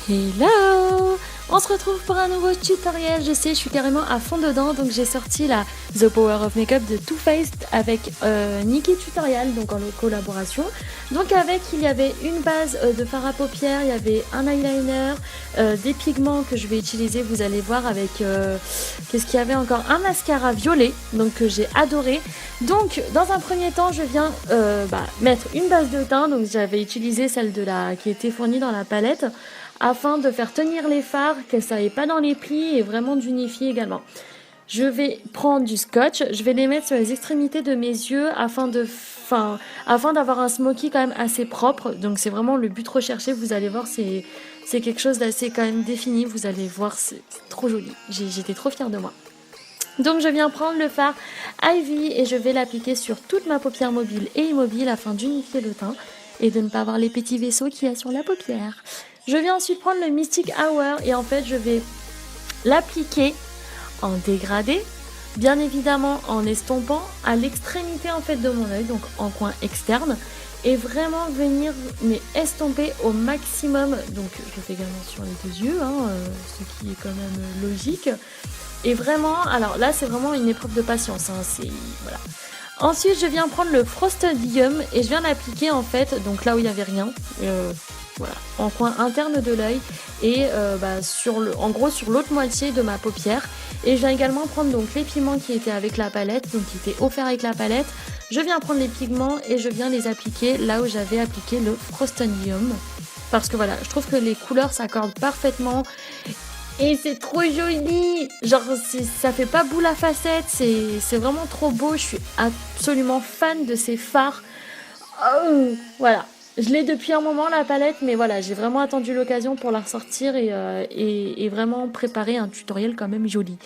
Hello! On se retrouve pour un nouveau tutoriel. Je sais, je suis carrément à fond dedans, donc j'ai sorti la The Power of Makeup de Too Faced avec Nikki Tutorial, donc en collaboration. Donc avec, il y avait une base de fard à paupières, il y avait un eyeliner, des pigments que je vais utiliser, vous allez voir avec, qu'est-ce qu'il y avait encore? Un mascara violet, donc que j'ai adoré. Donc dans un premier temps, je viens mettre une base de teint, donc j'avais utilisé celle qui était fournie dans la palette, afin de faire tenir les fards, que ça n'aille pas dans les plis et vraiment d'unifier également. Je vais prendre du scotch, je vais les mettre sur les extrémités de mes yeux afin d'avoir un smoky quand même assez propre. Donc c'est vraiment le but recherché, vous allez voir, c'est quelque chose d'assez quand même défini, vous allez voir, c'est trop joli. J'étais trop fière de moi. Donc je viens prendre le fard Ivy et je vais l'appliquer sur toute ma paupière mobile et immobile afin d'unifier le teint et de ne pas avoir les petits vaisseaux qu'il y a sur la paupière. Je viens ensuite prendre le Mystic Hour et en fait je vais l'appliquer en dégradé, bien évidemment en estompant à l'extrémité en fait de mon œil, donc en coin externe, et vraiment venir estomper au maximum. Donc je le fais également sur les deux yeux, ce qui est quand même logique. Et vraiment, alors là c'est vraiment une épreuve de patience, voilà. Ensuite je viens prendre le Frosted Yum et je viens l'appliquer en fait, donc là où il n'y avait rien, voilà, en coin interne de l'œil et en gros sur l'autre moitié de ma paupière. Et je viens également prendre donc les pigments qui étaient avec la palette, donc qui étaient offerts avec la palette. Je viens prendre les pigments et je viens les appliquer là où j'avais appliqué le Frosted Yum, parce que voilà, je trouve que les couleurs s'accordent parfaitement. Et c'est trop joli, genre ça fait pas boule à facettes, c'est vraiment trop beau, je suis absolument fan de ces fards. Oh, voilà, je l'ai depuis un moment la palette, mais voilà, j'ai vraiment attendu l'occasion pour la ressortir et vraiment préparer un tutoriel quand même joli.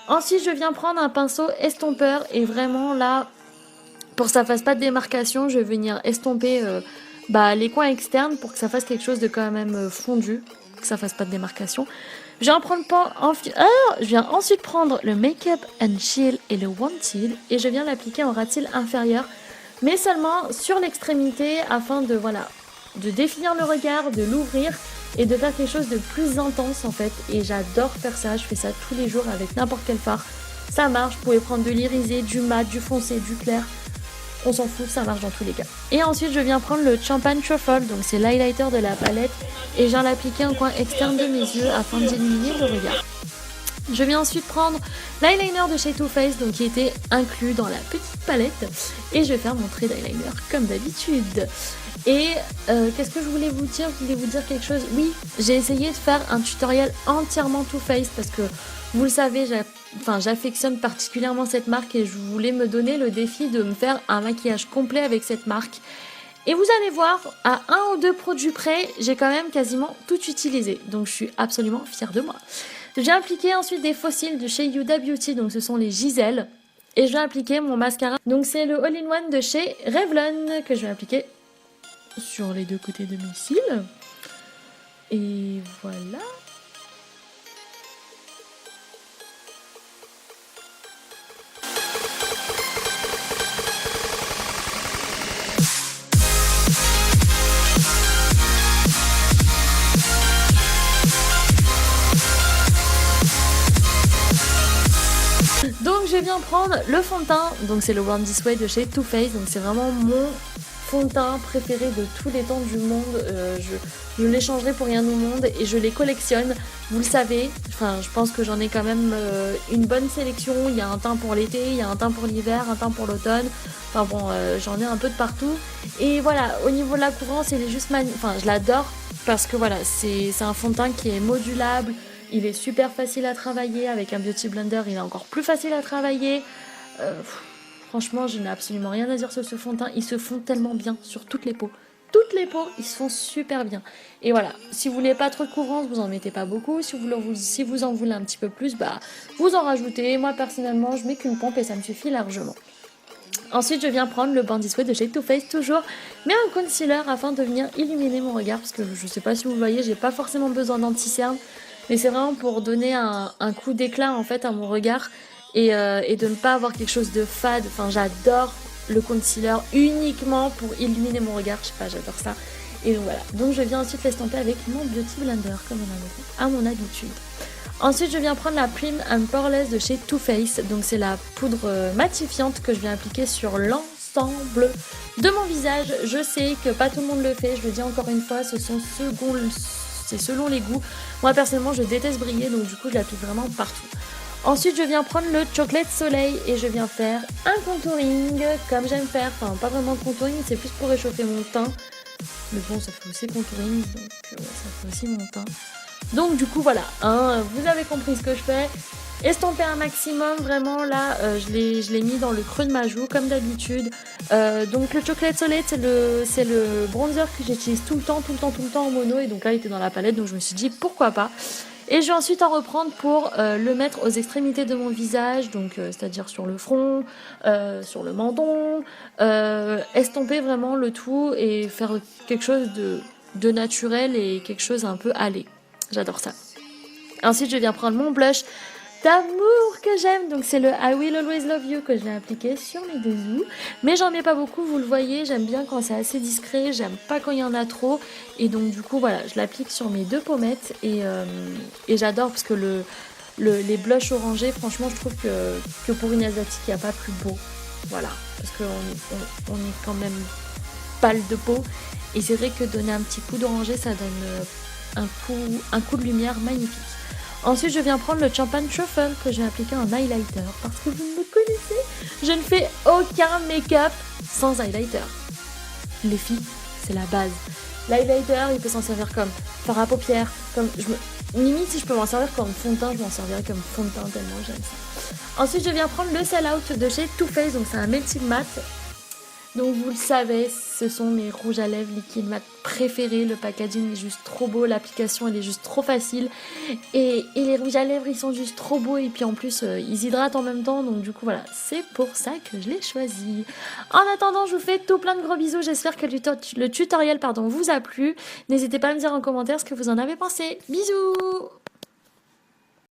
Ensuite je viens prendre un pinceau estompeur et vraiment là, pour que ça fasse pas de démarcation, je vais venir estomper les coins externes pour que ça fasse quelque chose de quand même fondu, que ça fasse pas de démarcation. Je viens ensuite prendre le Make Up and Chill et le Wanted et je viens l'appliquer en ras de cils inférieur, mais seulement sur l'extrémité afin de définir le regard, de l'ouvrir et de faire quelque chose de plus intense en fait. Et j'adore faire ça, je fais ça tous les jours avec n'importe quel fard. Ça marche, vous pouvez prendre de l'irisé, du mat, du foncé, du clair. On s'en fout, ça marche dans tous les cas. Et ensuite je viens prendre le Champagne Truffle, donc c'est l'highlighter de la palette, et je viens l'appliquer en coin externe de mes yeux afin d'éliminer le regard. Je viens ensuite prendre l'eyeliner de chez Too Faced, donc qui était inclus dans la petite palette, et je vais faire mon trait d'eyeliner comme d'habitude. Et qu'est-ce que je voulais vous dire? Je voulais vous dire quelque chose. Oui, j'ai essayé de faire un tutoriel entièrement Too Faced parce que vous le savez, j'affectionne particulièrement cette marque et je voulais me donner le défi de me faire un maquillage complet avec cette marque. Et vous allez voir, à un ou deux produits près, j'ai quand même quasiment tout utilisé. Donc je suis absolument fière de moi. J'ai appliqué ensuite des fossiles de chez Huda Beauty, donc ce sont les Giselle. Et je vais appliquer mon mascara. Donc c'est le All-in-One de chez Revlon que je vais appliquer sur les deux côtés de mes cils. Et voilà. Donc je viens prendre le fond de teint, donc c'est le Warm This Way de chez Too Faced, donc c'est vraiment mon fond de teint préféré de tous les temps du monde. Je l'échangerai pour rien au monde et je les collectionne, vous le savez, je pense que j'en ai quand même une bonne sélection. Il y a un teint pour l'été, il y a un teint pour l'hiver, un teint pour l'automne, j'en ai un peu de partout. Et voilà, au niveau de la couvrance, il est juste je l'adore parce que voilà, c'est un fond de teint qui est modulable. Il est super facile à travailler, avec un Beauty Blender il est encore plus facile à travailler. Franchement je n'ai absolument rien à dire sur ce fond de teint, ils se font tellement bien sur toutes les peaux. Toutes les peaux ils se font super bien. Et voilà, si vous voulez pas trop de couvrance, vous en mettez pas beaucoup. Si vous en voulez un petit peu plus, vous en rajoutez. Moi personnellement je mets qu'une pompe et ça me suffit largement. Ensuite je viens prendre le Bandit Sweat de chez Too Faced toujours, mais un concealer afin de venir illuminer mon regard, parce que je sais pas si vous le voyez, j'ai pas forcément besoin d'anti-cerne. Mais c'est vraiment pour donner un coup d'éclat en fait à mon regard et de ne pas avoir quelque chose de fade. J'adore le concealer uniquement pour illuminer mon regard, je sais pas, j'adore ça. Et donc voilà, donc je viens ensuite l'estomper avec mon Beauty Blender comme à mon habitude. Ensuite je viens prendre la Prim and Poreless de chez Too Faced, donc c'est la poudre matifiante que je viens appliquer sur l'ensemble de mon visage. Je sais que pas tout le monde le fait, je le dis encore une fois, c'est selon les goûts. Moi personnellement je déteste briller, donc du coup je l'applique vraiment partout. Ensuite je viens prendre le Chocolate Soleil et je viens faire un contouring comme j'aime faire, enfin pas vraiment de contouring, c'est plus pour réchauffer mon teint. Mais bon, ça fait aussi contouring, donc ça fait aussi mon teint. Donc du coup voilà, vous avez compris ce que je fais. Estomper un maximum, vraiment là, je l'ai mis dans le creux de ma joue comme d'habitude. Donc le Chocolate Soleil, c'est le bronzer que j'utilise tout le temps en mono. Et donc là il était dans la palette, donc je me suis dit pourquoi pas. Et je vais ensuite en reprendre pour le mettre aux extrémités de mon visage, donc c'est-à-dire sur le front, sur le menton, estomper vraiment le tout et faire quelque chose de naturel et quelque chose un peu allé. J'adore ça. Ensuite, je viens prendre mon blush d'amour que j'aime, donc c'est le I Will Always Love You que je vais appliquer sur mes deux joues, mais j'en mets pas beaucoup, vous le voyez, j'aime bien quand c'est assez discret, j'aime pas quand il y en a trop, et donc du coup voilà, je l'applique sur mes deux pommettes, et j'adore parce que les blushs orangés, franchement je trouve que pour une asiatique il n'y a pas plus beau, voilà, parce qu'on est quand même pâle de peau, et c'est vrai que donner un petit coup d'oranger ça donne un coup de lumière magnifique. Ensuite, je viens prendre le Champagne Truffle que j'ai appliqué en highlighter. Parce que vous me connaissez, je ne fais aucun make-up sans highlighter. Les filles, c'est la base. L'highlighter, il peut s'en servir comme fard à paupières, limite si je peux m'en servir comme fond de teint, je m'en servirai comme fond de teint tellement j'aime ça. Ensuite, je viens prendre le Sell Out de chez Too Faced, donc c'est un melting matte. Donc vous le savez, ce sont mes rouges à lèvres liquide mat préférés. Le packaging est juste trop beau, l'application elle est juste trop facile. Et les rouges à lèvres ils sont juste trop beaux et puis en plus ils hydratent en même temps. Donc du coup voilà, c'est pour ça que je l'ai choisi. En attendant, je vous fais tout plein de gros bisous. J'espère que le tutoriel vous a plu. N'hésitez pas à me dire en commentaire ce que vous en avez pensé. Bisous!